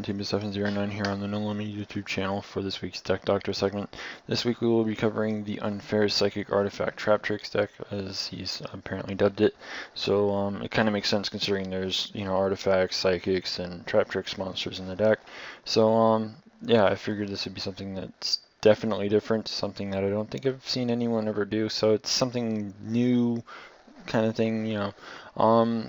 Team 709 here on the No Limit YouTube channel for this week's Deck Doctor segment. This week we will be covering the TheUnfair's Psychic Artifact Traptrix deck, as he's apparently dubbed it. So it kind of makes sense considering there's, artifacts, psychics, and Traptrix monsters in the deck. So yeah, I figured this would be something that's definitely different, something that I don't think I've seen anyone ever do. So it's something new kind of thing,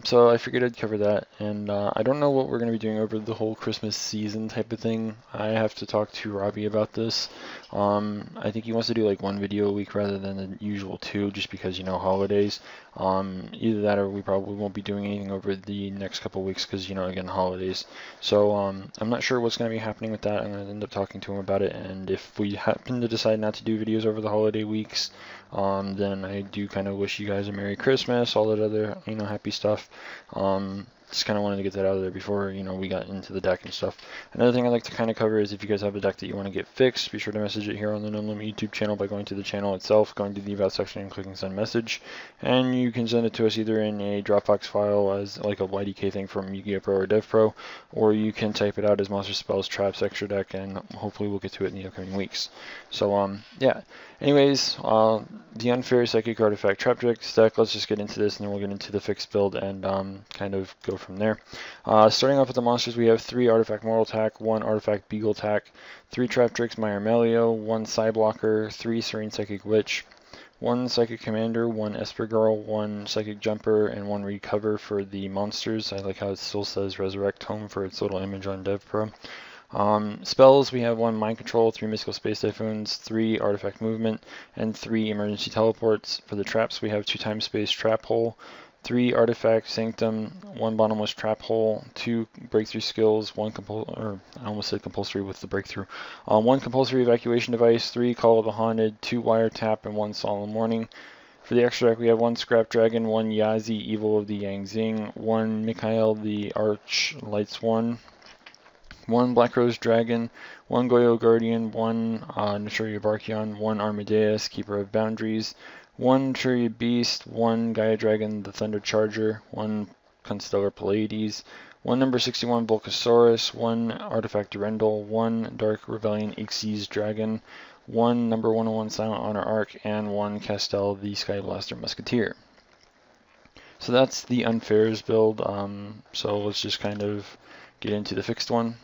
so I figured I'd cover that, and I don't know what we're going to be doing over the whole Christmas season type of thing. I have to talk to Robbie about this. I think he wants to do like one video a week rather than the usual two, just because, holidays. Either that or we probably won't be doing anything over the next couple of weeks because, again, holidays. So I'm not sure what's going to be happening with that. I'm going to end up talking to him about it, and if we happen to decide not to do videos over the holiday weeks, then I do kind of wish you guys a Merry Christmas, all that other, happy stuff. Just kind of wanted to get that out of there before, we got into the deck and stuff. Another thing I'd like to kind of cover is if you guys have a deck that you want to get fixed, be sure to message it here on the No Limit YouTube channel by going to the channel itself, going to the About section and clicking Send Message. And you can send it to us either in a Dropbox file as like a YDK thing from Yu-Gi-Oh! Pro or DevPro, or you can type it out as Monster Spells Traps Extra Deck, and hopefully we'll get to it in the upcoming weeks. So, yeah. Anyways, TheUnfair's Psychic Artifact Traptrix deck, let's just get into this and then we'll get into the fixed build and kind of go from there. Starting off with the monsters, we have 3 Artifact Mortal Attack, 1 Artifact Beagle Attack, 3 Traptrix Melio, 1 Psyblocker, 3 Serene Psychic Witch, 1 Psychic Commander, 1 Esper Girl, 1 Psychic Jumper, and 1 Recover for the monsters. I like how it still says Resurrect Home for its little image on DevPro. Spells, we have 1 Mind Control, 3 Mystical Space Typhoons, 3 Artifact Movement, and 3 Emergency Teleports. For the traps, we have 2 Time Space Trap Hole, 3 Artifact Sanctum, 1 Bottomless Trap Hole, 2 Breakthrough Skills, 1 I almost said compulsory with the breakthrough, 1 Compulsory Evacuation Device, 3 Call of the Haunted, 2 Wiretap, and 1 Solemn Warning. For the extra deck, we have 1 Scrap Dragon, 1 Yazi, Evil of the Yang Zing, 1 Mikhail the Arch Lightsworn, 1 Black Rose Dragon, 1 Goyo Guardian, 1 Naturia Barkion, 1 Armadeus, Keeper of Boundaries, 1 Naturia Beast, 1 Gaia Dragon, the Thunder Charger, 1 Constellar Pleiades, 1 number 61 Volcasaurus, 1 Artifact Durendal, 1 Dark Rebellion Ixies Dragon, 1 number 101 Silent Honor Arc, and 1 Castel the Skyblaster Musketeer. So that's the TheUnfair's build. So let's just kind of get into the fixed one.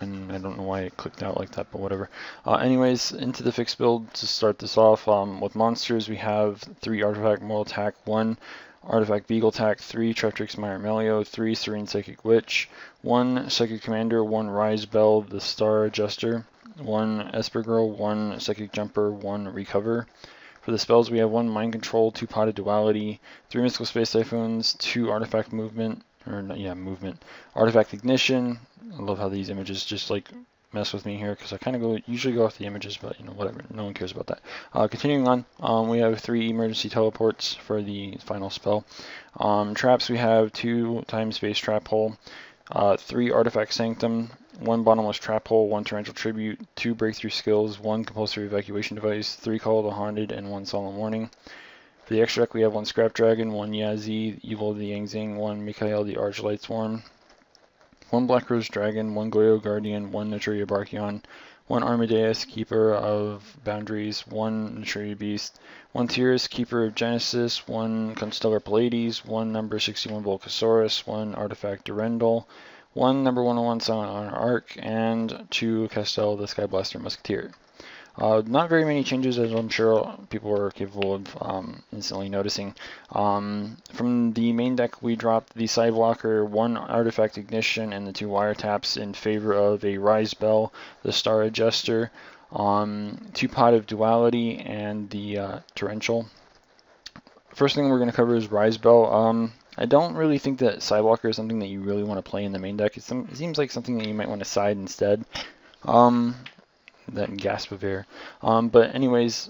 And I don't know why it clicked out like that, but whatever. Anyways, into the fixed build to start this off. With monsters, we have 3 Artifact Mortal Attack, 1 Artifact Beagle Attack, 3 Traptrix Melio, 3 Serene Psychic Witch, 1 Psychic Commander, 1 Rise Bell, the Star Adjuster, 1 Esper Girl, 1 Psychic Jumper, 1 Recover. For the spells, we have 1 Mind Control, 2 Potted Duality, 3 Mystical Space Typhoons, 2 Artifact Movement, Movement, Artifact Ignition. I love how these images just like mess with me here because I kind of usually go off the images, but whatever, no one cares about that. Continuing on, we have 3 Emergency Teleports for the final spell. Traps, we have 2 Time Space Trap Hole, 3 Artifact Sanctum, 1 Bottomless Trap Hole, 1 Torrential Tribute, 2 Breakthrough Skills, 1 Compulsory Evacuation Device, 3 Call of the Haunted, and 1 Solemn Warning. For the extra deck, we have 1 Scrap Dragon, 1 Yazi, Evil of the Yang Zing, 1 Mikhail the Arch Lightsworn, 1 Black Rose Dragon, 1 Goyo Guardian, 1 Naturia Barkion, 1 Armadeus, Keeper of Boundaries, 1 Naturia Beast, 1 Tyrus, Keeper of Genesis, 1 Constellar Pleiades, 1 number 61 Volcasaurus, 1 Artifact Durendal, 1 number 101 Silent Honor Arc, and 2 Castel the Skyblaster Musketeer. Not very many changes, as I'm sure people are capable of instantly noticing. From the main deck, we dropped the Psyblocker, 1 Artifact Ignition, and the 2 Wiretaps in favor of a Rise Bell, the Star Adjuster, 2 Pot of Duality, and the Torrential. First thing we're going to cover is Rise Bell. I don't really think that Psyblocker is something that you really want to play in the main deck. It seems like something that you might want to side instead. That gasp of air. But anyways,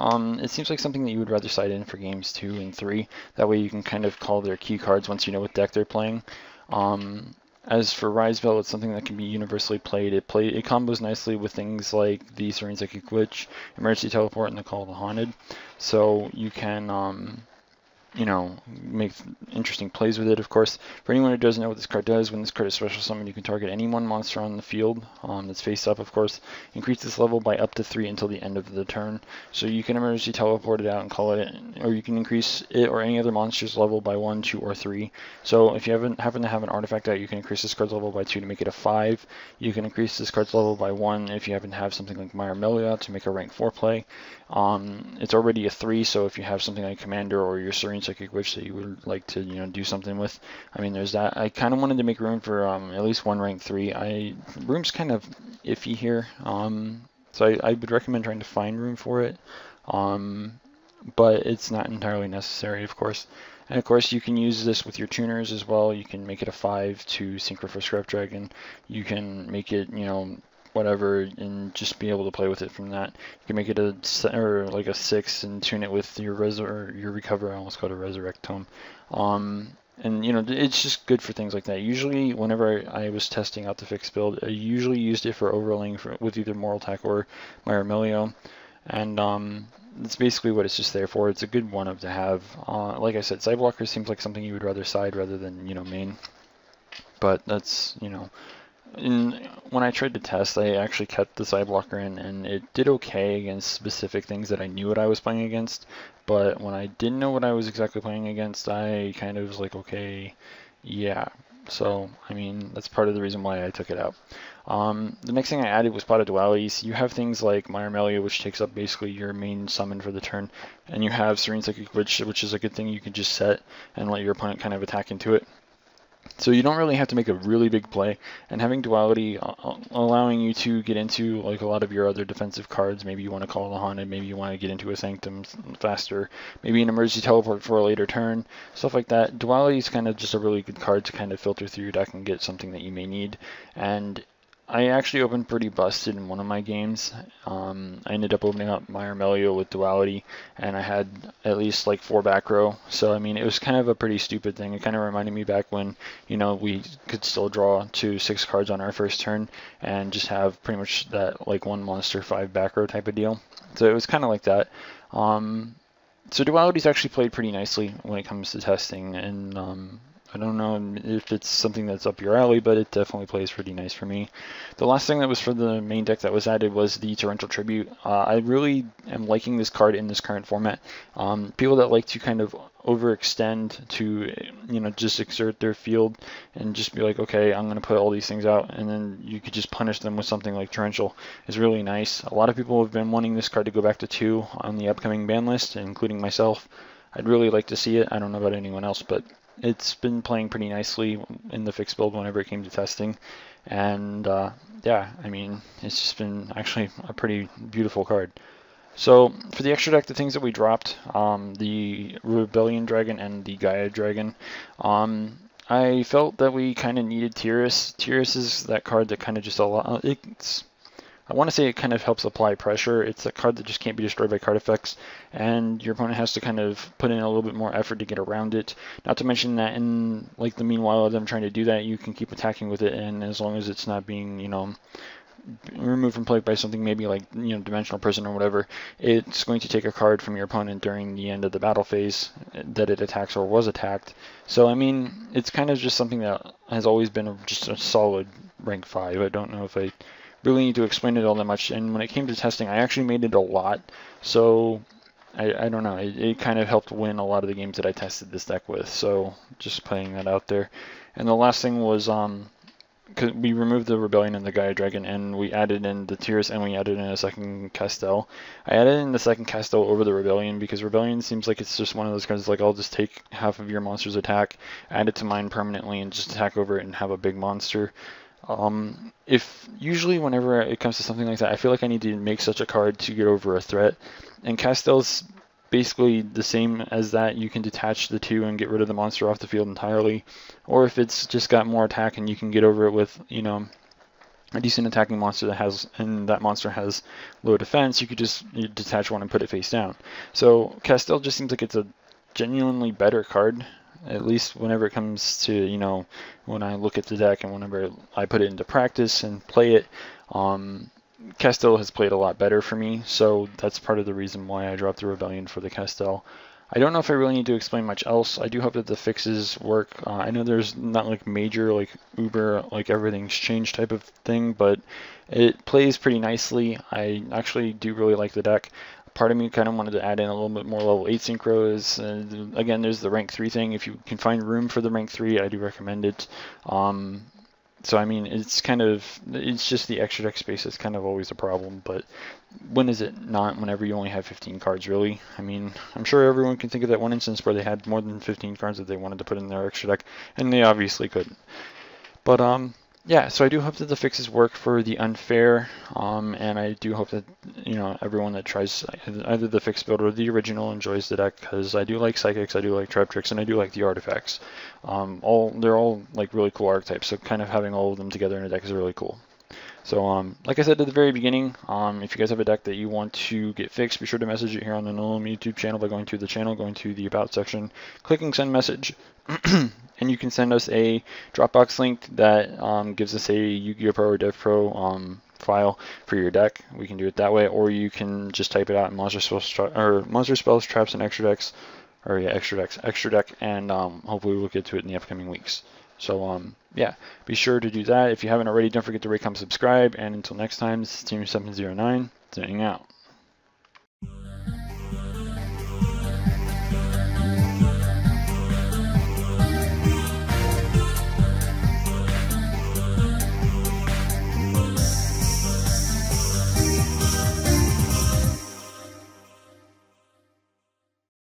it seems like something that you would rather side in for games 2 and 3. That way you can kind of call their key cards once you know what deck they're playing. As for Rise Bell, it's something that can be universally played. It combos nicely with things like the Serene Psychic Witch, Emergency Teleport, and the Call of the Haunted. So you can you know, make interesting plays with it, of course. For anyone who doesn't know what this card does, when this card is special summoned, you can target any one monster on the field that's face up, of course. Increase this level by up to 3 until the end of the turn. So you can emergency teleport it out and call it, or you can increase it or any other monster's level by 1, 2, or 3. So if you happen to have an artifact out, you can increase this card's level by 2 to make it a 5. You can increase this card's level by 1 if you happen to have something like Melia to make a rank 4 play. It's already a 3, so if you have something like Commander or your Serene Psychic Witch that you would like to, you know, do something with, I mean, there's that. I kind of wanted to make room for at least one rank 3. Room's kind of iffy here, so I would recommend trying to find room for it, but it's not entirely necessary, of course. And of course, you can use this with your tuners as well. You can make it a 5 to Synchro for Scrap Dragon. You can make it, you know, whatever, and just be able to play with it from that. You can make it like a 6 and tune it with your Recover. I almost called it Resurrect Tome. And you know, it's just good for things like that. Usually, whenever I was testing out the fixed build, I usually used it for overlaying with either Moral Attack or Melia, and that's basically what it's just there for. It's a good one-up to have. Like I said, Sidewalker seems like something you would rather side rather than, you know, main. But that's, you know, when I tried to test, I actually kept the side blocker in, and it did okay against specific things that I knew what I was playing against. But when I didn't know what I was exactly playing against, I kind of was like, okay, yeah. So, I mean, that's part of the reason why I took it out. The next thing I added was Pot of Dualities. You have things like Melia, which takes up basically your main summon for the turn, and you have Serene Psychic Witch, which is a good thing you can just set and let your opponent kind of attack into it. So you don't really have to make a really big play, and having duality allowing you to get into like a lot of your other defensive cards. Maybe you want to call the Haunted, maybe you want to get into a Sanctum faster, maybe an emergency teleport for a later turn, stuff like that. Duality is kind of just a really good card to kind of filter through your deck and get something that you may need. And I actually opened pretty busted in one of my games. I ended up opening up Melia with Duality, and I had at least like 4 back row. So I mean, it was kind of a pretty stupid thing. It kind of reminded me back when, you know, we could still draw 6 cards on our first turn and just have pretty much that like 1 monster 5 back row type of deal. So it was kind of like that. So Duality's actually played pretty nicely when it comes to testing, and I don't know if it's something that's up your alley, but it definitely plays pretty nice for me. The last thing that was for the main deck that was added was the Torrential Tribute. I really am liking this card in this current format. People that like to kind of overextend to, you know, just exert their field and just be like, okay, I'm going to put all these things out, and then you could just punish them with something like Torrential is really nice. A lot of people have been wanting this card to go back to 2 on the upcoming ban list, including myself. I'd really like to see it. I don't know about anyone else, but it's been playing pretty nicely in the fixed build whenever it came to testing, and yeah, I mean, it's just been actually a pretty beautiful card. So for the extra deck, the things that we dropped, the Rebellion Dragon and the Gaia Dragon, I felt that we kind of needed Tiras. Tiras is that card that kind of just I want to say it kind of helps apply pressure. It's a card that just can't be destroyed by card effects, and your opponent has to kind of put in a little bit more effort to get around it. Not to mention that in like the meanwhile of them trying to do that, you can keep attacking with it, and as long as it's not being, you know, removed from play by something maybe like, you know, Dimensional Prison or whatever, it's going to take a card from your opponent during the end of the battle phase that it attacks or was attacked. So I mean, it's kind of just something that has always been just a solid rank 5. I don't know if I really need to explain it all that much, and when it came to testing, I actually made it a lot, so I don't know, it kind of helped win a lot of the games that I tested this deck with, so just putting that out there. And the last thing was, cause we removed the Rebellion and the Gaia Dragon, and we added in the Tiras, and we added in a second Castel. I added in the second Castel over the Rebellion, because Rebellion seems like it's just one of those cards, like, I'll just take half of your monster's attack, add it to mine permanently, and just attack over it and have a big monster. If usually whenever it comes to something like that, I feel like I need to make such a card to get over a threat, and Castel's basically the same as that. You can detach the 2 and get rid of the monster off the field entirely, or if it's just got more attack and you can get over it with, you know, a decent attacking monster that has, and that monster has low defense, you could just detach one and put it face down. So Castel just seems like it's a genuinely better card, at least whenever it comes to, you know, when I look at the deck and whenever I put it into practice and play it. Castel has played a lot better for me, so that's part of the reason why I dropped the Rebellion for the Castel. I don't know if I really need to explain much else. I do hope that the fixes work. I know there's not like major like Uber like everything's changed type of thing, but it plays pretty nicely. I actually do really like the deck. Part of me kind of wanted to add in a little bit more level 8 synchros. And again, there's the rank 3 thing. If you can find room for the rank 3, I do recommend it. So I mean, it's just the extra deck space is kind of always a problem, but when is it not whenever you only have 15 cards, really? I mean, I'm sure everyone can think of that one instance where they had more than 15 cards that they wanted to put in their extra deck, and they obviously couldn't. But yeah, so I do hope that the fixes work for the Unfair, and I do hope that, you know, everyone that tries either the fixed build or the original enjoys the deck, because I do like Psychics, I do like Traptrix, and I do like the artifacts. They're all like really cool archetypes, so kind of having all of them together in a deck is really cool. So, like I said at the very beginning, if you guys have a deck that you want to get fixed, be sure to message it here on the YouTube channel by going to the channel, going to the About section, clicking Send Message, and you can send us a Dropbox link that gives us a Yu-Gi-Oh! Pro or Dev Pro file for your deck. We can do it that way, or you can just type it out in Monster Spells, Traps, and Extra Decks, or yeah, Extra Deck, and hopefully we'll get to it in the upcoming weeks. So, yeah, be sure to do that. If you haven't already, don't forget to rate, comment, subscribe. And until next time, this is Team 709 signing out.